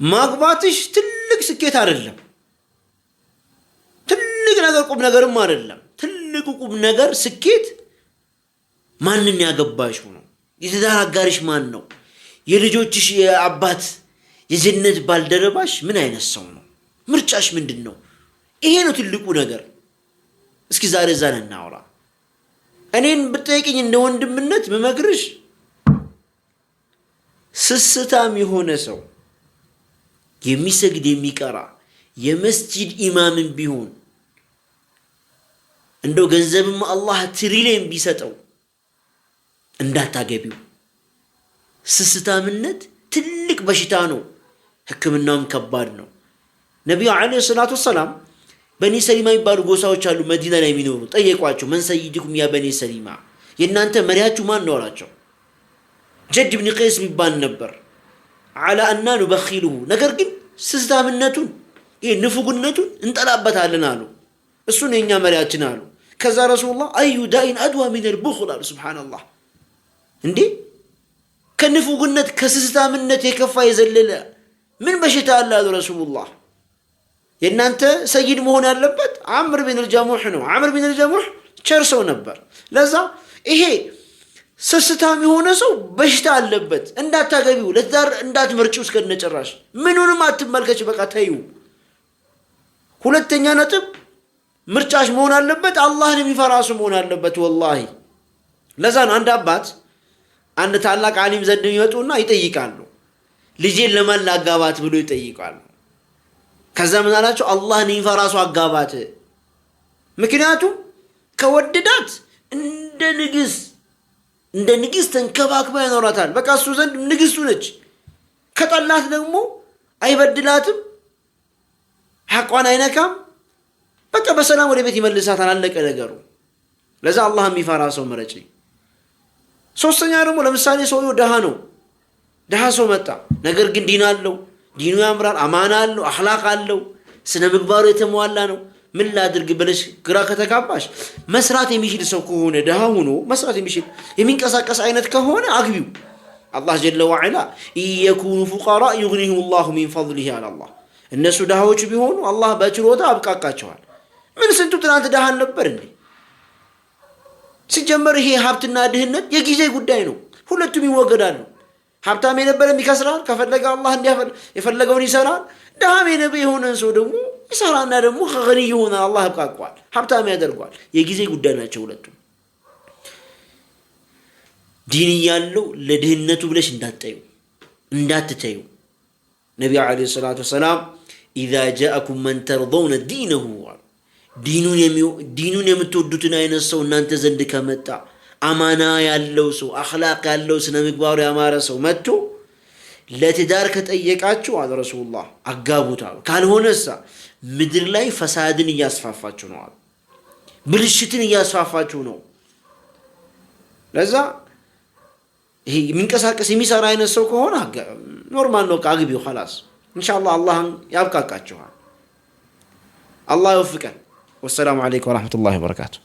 ማግባትሽ ትልቅ ስኬት አይደለም። ትልቅ ነገር ቁም ነገርም አይደለም። ትልቁ ቁም ነገር ስኬት ማንን ያገባሽው ነው። የትዳር አጋርሽ ማን ነው? የልጆችሽ የአባት የጀነት ባልደረባሽ ምን አይነት ሰው ነው? ምርጫሽ ምንድን ነው? ይሄ ነው ትልቁ ነገር። እስኪ ዛሬ ዛን እናውራ። እኔን ብትጠይቅኝ እንደ ወንድምነት መመክርሽ ስስታም የሆነ ሰው የሚሰግድ የሚቀራ የመስጂድ ኢማምን ቢሆን እንደው ገንዘብም አላህ ትሪሊየን ቢሰጠው እንዳታገቢው። ስስታምነት ትልቅ በሽታ ነው። ሕክምናውም ከባድ ነው። ነቢዩ ዓለይሂ ሰላቱ ወሰላም በኒ ሰሊማ የሚባሉ ጎሳዎች አሉ መዲና ላይ የሚኖሩ። ጠየቋቸው፣ መን ሰይድኩም ያ በኒ ሰሊማ፣ የእናንተ መሪያችሁ ማን ነው አላቸው። ጀድ ብን ቀይስ የሚባል ነበር። ዓላ አና ኑበኺሉሁ፣ ነገር ግን ስስታምነቱን ይሄ ንፉግነቱን እንጠላበታለን አሉ። እሱን የእኛ መሪያችን አሉ። ከዛ ረሱሉላህ አዩ ዳኢን አድዋ ሚነል ቡኽል አሉ። ሱብሓነላህ፣ እንዴ ከንፉግነት ከስስታምነት የከፋ የዘለለ ምን በሽታ አለ አሉ ረሱሉላህ። የእናንተ ሰይድ መሆን ያለበት ዓምር ቢን አልጀሙሕ ነው። ዓምር ቢን አልጀሙሕ ቸር ሰው ነበር። ለዛ ይሄ ስስታም የሆነ ሰው በሽታ አለበት። እንዳታገቢው፣ ለትዳር እንዳትመርጪው እስከነጨራሽ ምኑንም አትመልከች። በቃ ተይው። ሁለተኛ ነጥብ ምርጫሽ መሆን አለበት አላህን የሚፈራ ሰው መሆን አለበት። ወላሂ ለዛ ነው አንድ አባት አንድ ታላቅ ዓሊም ዘንድ ይመጡና ይጠይቃሉ። ልጄን ለማን ላጋባት ብሎ ይጠይቃሉ። ከዛ ምን አላቸው? አላህን የሚፈራ ሰው አጋባት። ምክንያቱም ከወደዳት እንደ ንግስት ተንከባክባ ያኖራታል። በቃ እሱ ዘንድ ንግስቱ ነች። ከጠላት ደግሞ አይበድላትም፣ ሐቋን አይነካም። በቃ በሰላም ወደ ቤት ይመልሳታል። አለቀ ነገሩ። ለዛ አላህ የሚፈራ ሰው ምረጪ። ሶስተኛ ደግሞ ለምሳሌ ሰውየው ደሃ ነው። ደሃ ሰው መጣ፣ ነገር ግን ዲን አለው፣ ዲኑ ያምራል፣ አማና አለው፣ አኽላቅ አለው፣ ስነ ምግባሩ የተሟላ ነው። ምን ላድርግ ብለሽ ግራ ከተጋባሽ መስራት የሚችል ሰው ከሆነ ደሃ ሆኖ መስራት የሚችል የሚንቀሳቀስ አይነት ከሆነ አግቢው። አላህ ጀለ ወዐላ ኢየኩኑ ፉቀራ ዩግኒሁም ላሁ ሚን ፈድሊሂ አለ አላህ። እነሱ ደሃዎች ቢሆኑ አላህ በችሮታ አብቃቃቸዋል። ምን ስንቱ ትናንት ደሃ ነበር እንዴ? ሲጀመር ይሄ ሀብትና ድህነት የጊዜ ጉዳይ ነው። ሁለቱም ይወገዳሉ። ሀብታም የነበረም ይከስራል፣ ከፈለገ አላህ የፈለገውን ይሰራል። ደሃም የሆነን ሰው ደግሞ ይሰራና ደግሞ ገኒ የሆነ አላህ ያብቃቋል፣ ሀብታም ያደርጓል። የጊዜ ጉዳይ ናቸው ሁለቱም። ዲን ያለው ለድህነቱ ብለሽ እንዳትተዩ። ነቢዩ ዓለይሂ ሰላቱ ወሰላም ኢዛ ጃአኩም መን ተርደውነ ዲነሁ፣ ዲኑን የምትወዱትን አይነት ሰው እናንተ ዘንድ ከመጣ አማና ያለው ሰው፣ አኽላቅ ያለው፣ ስነ ምግባሩ ያማረ ሰው መጥቶ ለትዳር ከጠየቃችሁ አለ ረሱሉላህ አጋቡት አሉ። ካልሆነሳ ምድር ላይ ፈሳድን እያስፋፋችሁ ነው አሉ። ብልሽትን እያስፋፋችሁ ነው። ለዛ ይሄ የሚንቀሳቀስ የሚሰራ አይነት ሰው ከሆነ ኖርማል ነው፣ አግቢው ኸላስ። ኢንሻአላህ አላህን ያብቃቃችኋል። አላህ ይወፍቀን። ወሰላሙ አለይኩም ወራህመቱላሂ ወበረካቱሁ።